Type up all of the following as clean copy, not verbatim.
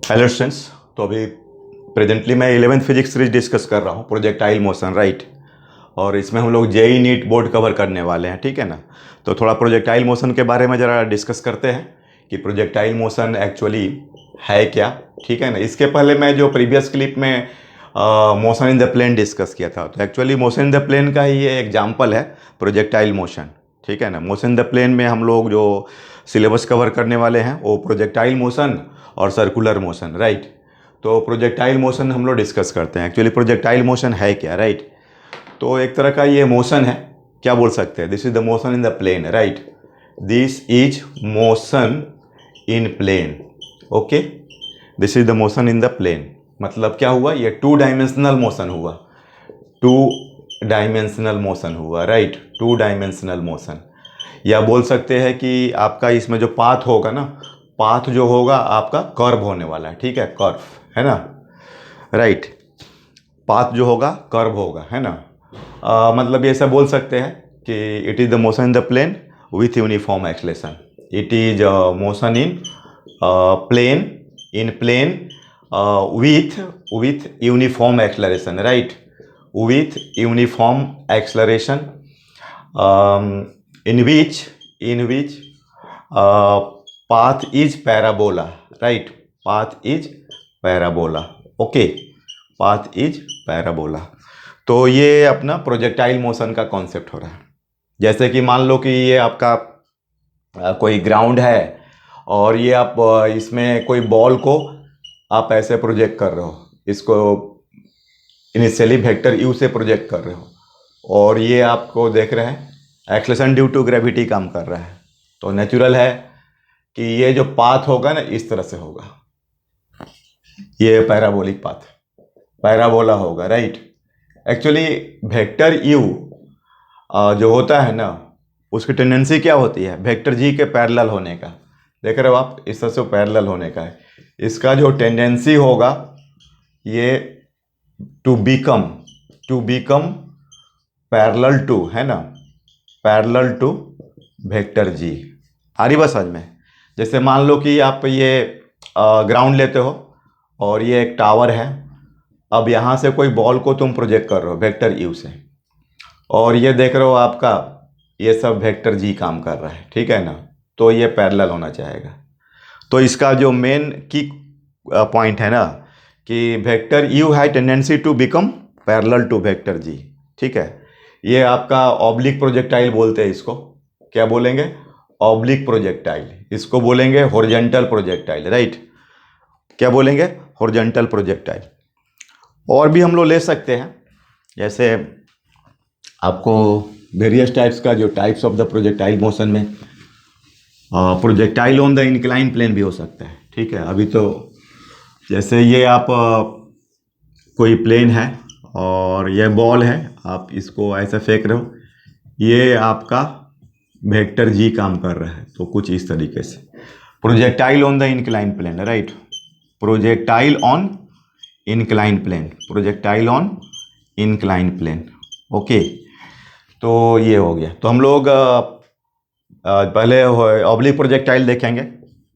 Hello students. तो अभी presently मैं 11th फिजिक्स सीरीज डिस्कस कर रहा हूँ, प्रोजेक्टाइल मोशन, राइट। और इसमें हम लोग जेई नीट बोर्ड कवर करने वाले हैं, ठीक है ना। तो थोड़ा प्रोजेक्टाइल मोशन के बारे में ज़रा डिस्कस करते हैं कि प्रोजेक्टाइल मोशन एक्चुअली है क्या, ठीक है ना। इसके पहले मैं जो प्रीवियस क्लिप में motion in the plane discuss किया था, तो actually motion in the plane का ही ये एग्जाम्पल है प्रोजेक्टाइल मोशन, ठीक है ना। मोशन इन द प्लेन में हम लोग जो सिलेबस कवर करने वाले हैं वो प्रोजेक्टाइल मोशन और सर्कुलर मोशन, राइट। तो प्रोजेक्टाइल मोशन हम लोग डिस्कस करते हैं। एक्चुअली प्रोजेक्टाइल मोशन है क्या, राइट। तो एक तरह का ये मोशन है, क्या बोल सकते हैं, this is the motion in the plane, right. This is motion in plane, okay. This is the motion in the plane, मतलब क्या हुआ, ये टू डायमेंशनल मोशन हुआ, टू डायमेंशनल मोशन हुआ, राइट। टू डायमेंशनल मोशन, या बोल सकते हैं कि आपका इसमें जो पाथ होगा ना, पाथ जो होगा आपका कर्व होने वाला है, ठीक है, कर्व है ना, राइट। पाथ जो होगा कर्व होगा, है ना। मतलब ये सब बोल सकते हैं कि it is the motion in the plane with uniform acceleration. It is motion in plane, in plane with uniform acceleration, right, with uniform acceleration, in which path is parabola, right, path is parabola, okay, path is parabola। तो ये अपना projectile motion का concept हो रहा है। जैसे कि मान लो कि ये आपका कोई ग्राउंड है और ये आप इसमें कोई बॉल को आप ऐसे प्रोजेक्ट कर रहे हो, इसको इनिशियली वेक्टर यू से प्रोजेक्ट कर रहे हो, और ये आपको देख रहे हैं एक्सलेशन ड्यू टू ग्रेविटी काम कर रहा है। तो नेचुरल है कि ये जो पाथ होगा ना, इस तरह से होगा, ये पैराबोलिक पाथ, पैराबोला होगा, राइट। एक्चुअली वेक्टर यू जो होता है ना, उसकी टेंडेंसी क्या होती है, वेक्टर जी के पैरेलल होने का। देख रहे हो आप, इस तरह से पैरेलल होने का है। इसका जो टेंडेंसी होगा ये टू बिकम पैरेलल टू, है ना, पैरेलल टू वेक्टर जी। आ रही बात समझ में। जैसे मान लो कि आप ये ग्राउंड लेते हो और ये एक टावर है, अब यहाँ से कोई बॉल को तुम प्रोजेक्ट कर रहे हो वेक्टर यू से, और ये देख रहे हो आपका ये सब वेक्टर जी काम कर रहा है, ठीक है ना। तो ये पैरेलल होना चाहेगा। तो इसका जो मेन की पॉइंट है ना कि वेक्टर यू है tendency to become parallel to vector g, ठीक है। ये आपका ऑब्लिक प्रोजेक्टाइल बोलते हैं इसको, क्या बोलेंगे, ऑब्लिक प्रोजेक्टाइल। इसको बोलेंगे हॉरिजॉन्टल प्रोजेक्टाइल, राइट। क्या बोलेंगे, हॉरिजॉन्टल प्रोजेक्टाइल। और भी हम लोग ले सकते हैं, जैसे आपको वेरियस टाइप्स का जो types of the projectile motion में projectile on the incline plane भी हो सकता है, ठीक है। अभी तो जैसे ये आप कोई प्लेन है और ये बॉल है, आप इसको ऐसे फेंक रहे हो, ये आपका वेक्टर जी काम कर रहा है। तो कुछ इस तरीके से projectile on the incline plane, right, projectile on incline plane, projectile on incline plane, okay. तो ये हो गया। तो हम लोग पहले ऑब्लिक प्रोजेक्टाइल देखेंगे,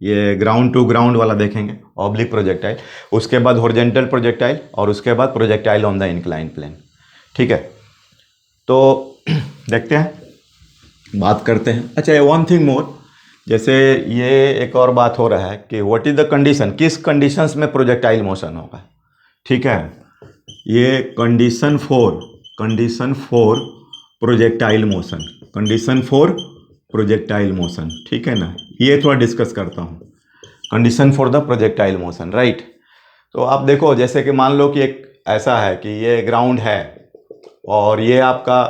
ये ग्राउंड टू ग्राउंड वाला देखेंगे ऑब्लिक प्रोजेक्टाइल, उसके बाद हॉरिजॉन्टल प्रोजेक्टाइल, और उसके बाद projectile on the incline plane, ठीक है। तो देखते हैं, बात करते हैं। अच्छा, वन थिंग मोर, जैसे ये एक और बात हो रहा है कि व्हाट इज द कंडीशन, किस कंडीशंस में प्रोजेक्टाइल मोशन होगा, ठीक है। ये condition for projectile motion, condition for projectile motion, ठीक है ना। ये थोड़ा डिस्कस करता हूँ, condition for the projectile motion, right. तो आप देखो, जैसे कि मान लो कि एक ऐसा है कि ये ग्राउंड है और ये आपका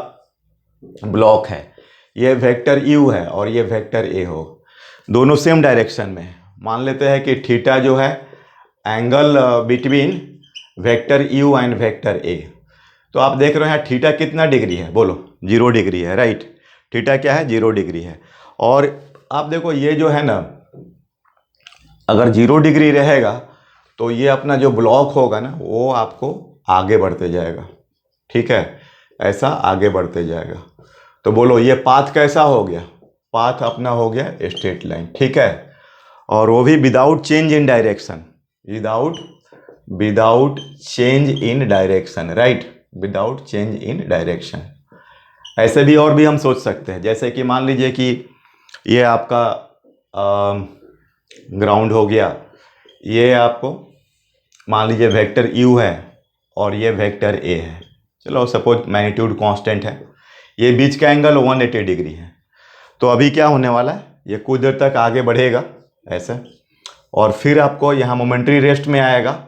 ब्लॉक है, ये वेक्टर यू है और ये वेक्टर ए हो, दोनों सेम डायरेक्शन में। मान लेते हैं कि थीटा जो है angle between vector you and vector A. तो आप देख रहे हैं थीटा कितना डिग्री है, बोलो, 0 डिग्री है, राइट। थीटा क्या है, 0 डिग्री है। और आप देखो ये जो है ना, अगर 0 डिग्री रहेगा तो ये अपना जो ब्लॉक होगा ना, वो आपको आगे बढ़ते जाएगा, ठीक है, ऐसा आगे बढ़ते जाएगा। तो बोलो ये पाथ कैसा हो गया, पाथ अपना हो गया स्ट्रेट लाइन, ठीक है, और वो भी without change in direction, without without change in direction, right, without change in direction. ऐसे भी और भी हम सोच सकते हैं, जैसे कि मान लीजिए कि ये आपका ग्राउंड हो गया, ये आपको मान लीजिए वेक्टर u है और ये वेक्टर a है। चलो सपोज मैग्नीट्यूड कांस्टेंट है, ये बीच का एंगल 180 डिग्री है। तो अभी क्या होने वाला है, ये कुछ देर तक आगे बढ़ेगा ऐसे, और फिर आपको यहाँ मोमेंट्री रेस्ट में आएगा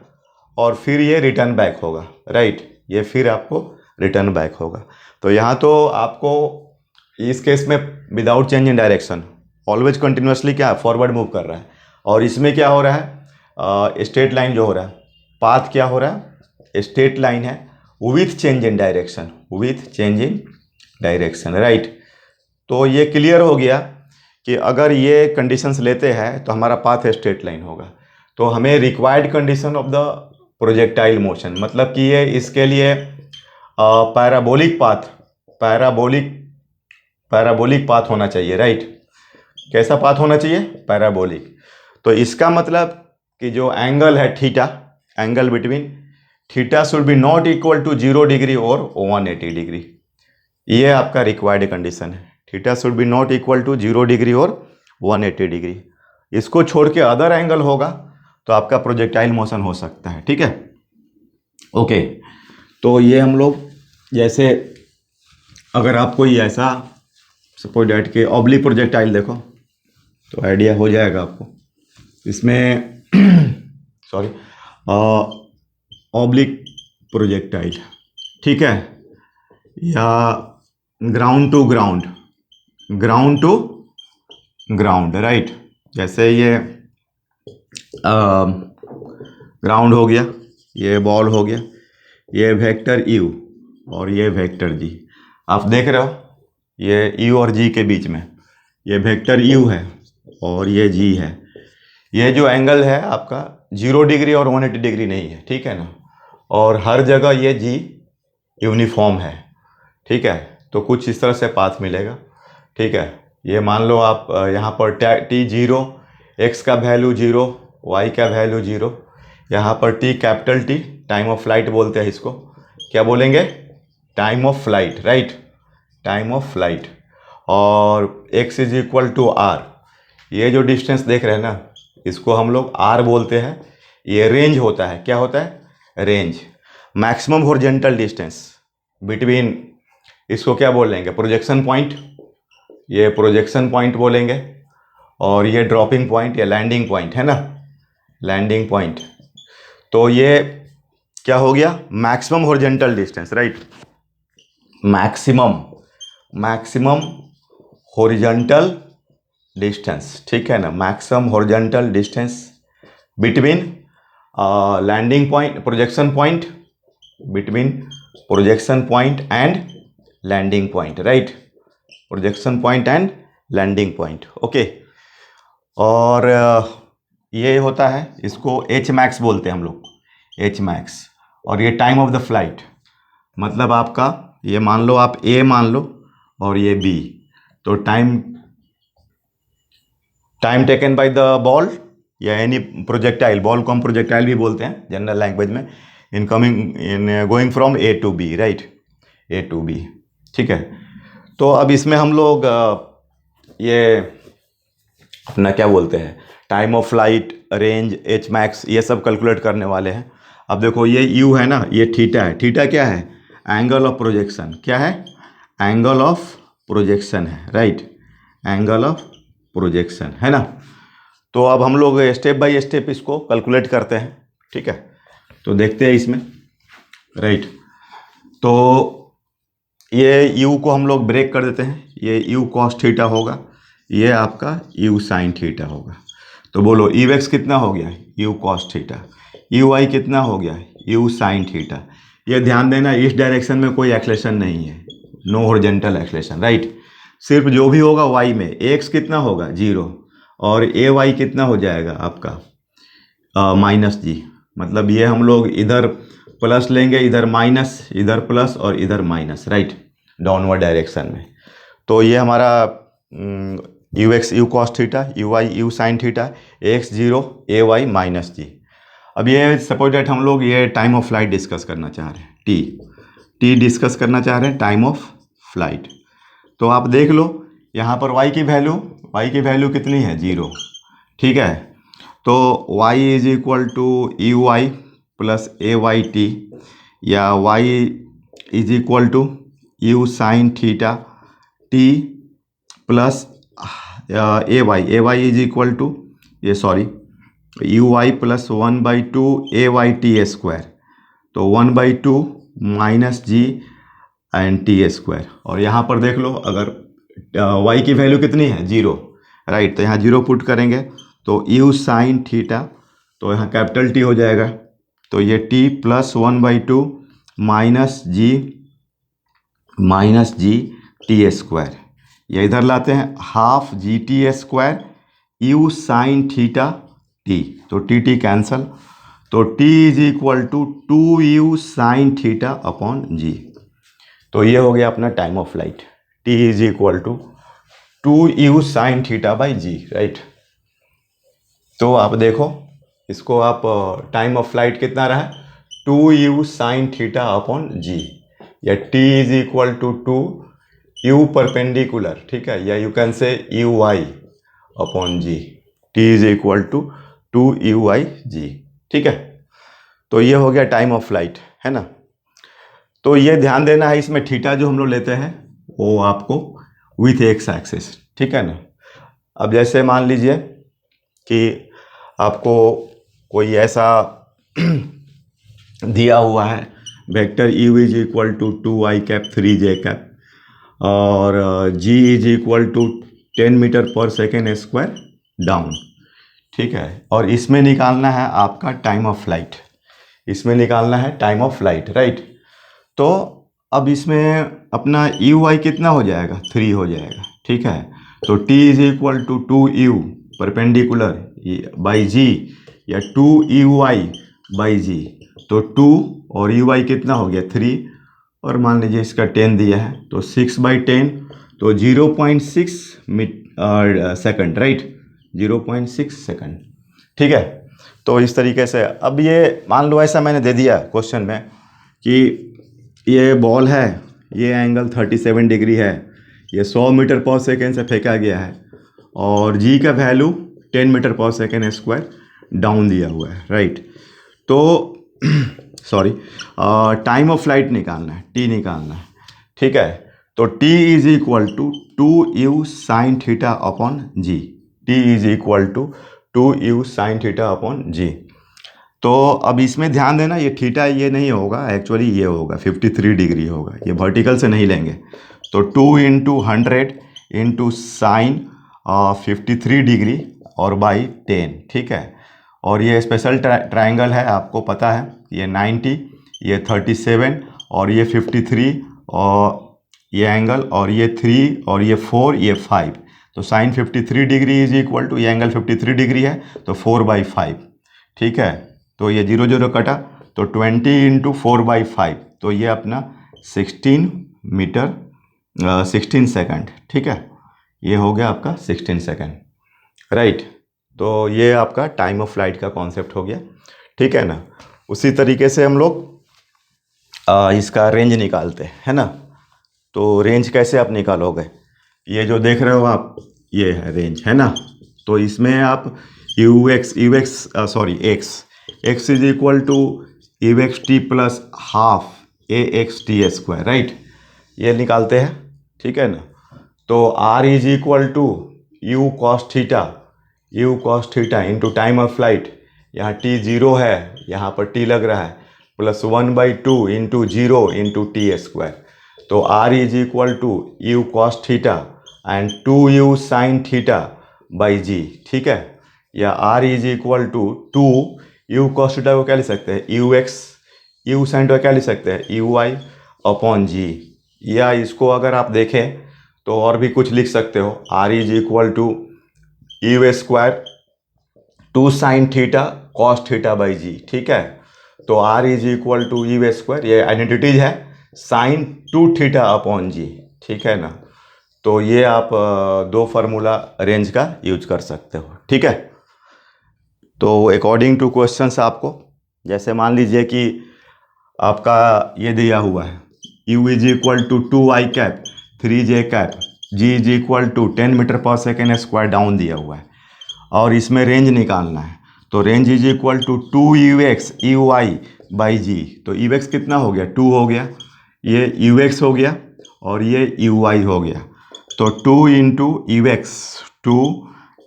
और फिर ये रिटर्न बैक होगा, राइट, ये फिर आपको रिटर्न बैक होगा। तो यहाँ तो आपको इस केस में without change in direction always continuously क्या फॉरवर्ड मूव कर रहा है, और इसमें क्या हो रहा है, स्ट्रेट लाइन जो हो रहा है, पाथ क्या हो रहा है, स्ट्रेट लाइन है with change in direction, with change in direction, right. तो ये क्लियर हो गया कि अगर ये कंडीशंस लेते हैं तो हमारा पाथ स्ट्रेट लाइन होगा। तो हमें required condition of the projectile motion, मतलब कि ये इसके लिए पैराबोलिक पाथ, पैराबोलिक पाथ होना चाहिए, राइट। कैसा पाथ होना चाहिए, पैराबोलिक। तो इसका मतलब कि जो एंगल है theta, angle between theta should be not equal to 0 degree और 180 डिग्री। ये आपका रिक्वायर्ड कंडीशन है, theta should be not equal to 0 degree और 180 डिग्री। इसको छोड़ के अदर एंगल होगा तो आपका प्रोजेक्टाइल मोशन हो सकता है, ठीक है, ओके। तो ये हम लोग जैसे अगर आप कोई ऐसा सपोज डैट के ऑब्लिक प्रोजेक्टाइल देखो तो आइडिया हो जाएगा आपको इसमें सॉरी, ऑब्लिक प्रोजेक्टाइल, ठीक है, या ground to ground, ground to ground, right. जैसे ये ग्राउंड हो गया, ये बॉल हो गया, ये वेक्टर u और ये वेक्टर g, आप देख रहे हो ये u और g के बीच में ये वेक्टर u है और ये g है। ये जो एंगल है आपका 0 डिग्री और 180 डिग्री नहीं है, ठीक है ना, और हर जगह ये g यूनिफॉर्म है, ठीक है। तो कुछ इस तरह से पाथ मिलेगा, ठीक है। ये मान लो आप यहाँ पर t 0, x का वैल्यू 0, y का वैल्यू 0, यहाँ पर t capital T time of flight बोलते हैं इसको, क्या बोलेंगे, time of flight, right, time of flight, और x is equal to r। ये जो डिस्टेंस देख रहे हैं ना, इसको हम लोग r बोलते हैं। ये रेंज होता है, क्या होता है, range, maximum horizontal distance between, इसको क्या बोलेंगे, प्रोजेक्शन पॉइंट, ये प्रोजेक्शन पॉइंट बोलेंगे, और ये ड्रॉपिंग पॉइंट या लैंडिंग पॉइंट है ना, लैंडिंग पॉइंट। तो ये क्या हो गया, maximum horizontal distance, right, maximum horizontal distance, ठीक है ना, maximum horizontal distance between landing point, projection point, between projection point and landing point, right, projection point and landing point, okay. और ये होता है, इसको एच मैक्स बोलते हैं हम लोग, एच मैक्स। और ये टाइम ऑफ द फ्लाइट, मतलब आपका ये मान लो आप ए मान लो और ये बी, तो time taken by the ball या एनी प्रोजेक्टाइल, बॉल को हम प्रोजेक्टाइल भी बोलते हैं जनरल लैंग्वेज में, in going from A to B, right, A to B, ठीक है। तो अब इसमें हम लोग ये अपना क्या बोलते हैं, time of flight, range, H max, ये सब कैलकुलेट करने वाले हैं। अब देखो ये u है ना, ये थीटा है, थीटा क्या है, एंगल ऑफ प्रोजेक्शन, क्या है, एंगल ऑफ प्रोजेक्शन है, राइट, एंगल ऑफ प्रोजेक्शन है ना। तो अब हम लोग स्टेप बाय स्टेप इसको कैलकुलेट करते हैं, ठीक है। तो देखते हैं इसमें, राइट। तो ये u को हम लोग ब्रेक कर देते हैं, ये u cos थीटा होगा, ये आपका u sin थीटा होगा। तो बोलो u(x) कितना हो गया, u cos थीटा, u(y) कितना हो गया, u sin थीटा। ये ध्यान देना, इस डायरेक्शन में कोई एक्सलेशन नहीं है, नो हॉरिजॉन्टल एक्सलेशन, राइट। सिर्फ जो भी होगा y में, x कितना होगा 0, और ay कितना हो जाएगा आपका -g, मतलब ये हम लोग इधर प्लस लेंगे, इधर माइनस, इधर प्लस और इधर माइनस, राइट, डाउनवर्ड डायरेक्शन में। तो ये हमारा u(x) u cos theta, u(y) u sin theta, x 0 ay -g। अब ये सपोज दैट हम लोग ये टाइम ऑफ फ्लाइट डिस्कस करना चाह रहे हैं, टी डिस्कस करना चाह रहे हैं, टाइम ऑफ फ्लाइट। तो आप देख लो यहाँ पर y की वैल्यू कितनी है, 0, ठीक है। तो y is equal to u y plus a y t, या y is equal to u sine theta t plus a y is equal to u y plus 1/2 a y t square, तो 1/2 minus g and t square. और यहाँ पर देख लो अगर y की value कितनी है, 0, राइट, तो यहाँ 0 पुट करेंगे तो यू साइन थीटा, तो यहाँ कैपिटल टी हो जाएगा, तो ये t plus 1/2 minus g t square, ये इधर लाते हैं half g t square u sine theta t, तो टी कैंसल, तो t is equal to 2u sine theta upon g. तो ये हो गया अपना time of flight, t is equal to 2u sine theta by g, right. तो आप देखो इसको, आप टाइम ऑफ फ्लाइट कितना रहा, 2u sine theta upon g, या t is equal to 2u perpendicular, ठीक है, या you can say u y upon g, t is equal to 2u i g, ठीक है। तो ये हो गया टाइम ऑफ फ्लाइट, है ना। तो ये ध्यान देना है, इसमें थीटा जो हम लोग लेते हैं वो आपको विथ एक्स एक्सिस, ठीक है ना। अब जैसे मान लीजिए कि आपको कोई ऐसा दिया हुआ है, vector u is equal to 2i cap 3j cap, और g is equal to 10 metre पर सेकेंड स्क्वायर डाउन, ठीक है। और इसमें निकालना है आपका टाइम ऑफ फ्लाइट, इसमें निकालना है टाइम ऑफ फ्लाइट, राइट। तो अब इसमें अपना यू आई कितना हो जाएगा, 3 हो जाएगा, ठीक है। तो t is equal to 2u perpendicular by g, या 2u i बाई जी, तो 2 और u i कितना हो गया, 3, और मान लीजिए इसका 10 दिया है, तो 6/10, तो 0.6 सेकंड, राइट, 0.6 सेकंड, ठीक है। तो इस तरीके से अब ये मान लो ऐसा मैंने दे दिया क्वेश्चन में कि ये बॉल है, ये एंगल 37 डिग्री है, ये 100 मीटर पर सेकेंड से फेंका गया है, और जी का वैल्यू 10 मीटर पर सेकेंड स्क्वायर डाउन दिया हुआ है, राइट। तो टाइम ऑफ फ्लाइट निकालना है, टी निकालना है, ठीक है। तो t is equal to 2u sine theta upon g, t is equal to 2u sine theta upon g. तो अब इसमें ध्यान देना, ये थीटा ये नहीं होगा, एक्चुअली ये होगा 53 डिग्री होगा, ये वर्टिकल से नहीं लेंगे। तो 2 × 100 इंटू साइन 53 डिग्री और बाई 10, ठीक है। और ये स्पेशल ट्रायंगल है, आपको पता है, ये 90, ये 37 और ये 53, और ये एंगल, और ये 3 और ये 4, ये 5, तो sine 53 degree is equal to, ये एंगल 53 डिग्री है तो 4/5, ठीक है। तो ये 0 0 कटा, तो 20 × 4/5, तो ये अपना 16 मीटर 16 सेकंड, ठीक है। ये हो गया आपका 16 सेकंड, राइट। तो ये आपका टाइम ऑफ फ्लाइट का कॉन्सेप्ट हो गया, ठीक है ना। उसी तरीके से हम लोग इसका रेंज निकालते हैं, है ना। तो रेंज कैसे आप निकालोगे, ये जो देख रहे हो आप, ये है रेंज, है ना। तो इसमें आप x is equal to u x t plus half a x t square, right, ये निकालते हैं, ठीक है ना। तो r is equal to u cos theta into time of flight, यहाँ t 0 है, यहाँ पर t लग रहा है, plus 1/2 into 0 into t square, तो r is equal to u cos theta and 2u sine theta by g, ठीक है। या r is equal to 2u cos theta को क्या लिख सकते हैं, यू साइन थीटा क्या लिख सकते हैं, यू आई अपॉन जी। या इसको अगर आप देखें तो और भी कुछ लिख सकते हो, r is equal to u square 2 sine theta cos theta by g, ठीक है। तो r is equal to u square, ये आइडेंटिटीज है, साइन 2 थीटा अपॉन जी, ठीक है ना। तो ये आप 2 फार्मूला रेंज का यूज कर सकते हो, ठीक है। तो अकॉर्डिंग टू क्वेश्चंस आपको जैसे मान लीजिए कि आपका ये दिया हुआ है u is equal to 2i cap 3j cap g is equal to 10 metre पर सेकेंड स्क्वायर डाउन दिया हुआ है, और इसमें रेंज निकालना है। तो range is equal to 2ux ui by g. तो ux कितना हो गया, 2 हो गया, ये ux हो गया और ये ui हो गया। तो 2 इंटू ux, 2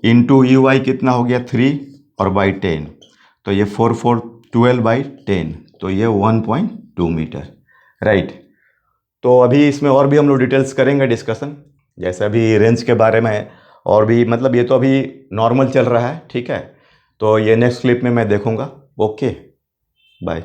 इंटू ui कितना हो गया, 3 और बाई 10, तो ये 4 4 12 बाई 10, तो ये 1.2 मीटर, राइट। तो अभी इसमें और भी हम लोग डिटेल्स करेंगे डिस्कशन, जैसे अभी रेंज के बारे में, और भी मतलब ये तो अभी नॉर्मल चल रहा है, ठीक है। तो ये नेक्स्ट क्लिप में मैं देखूंगा। Okay, bye.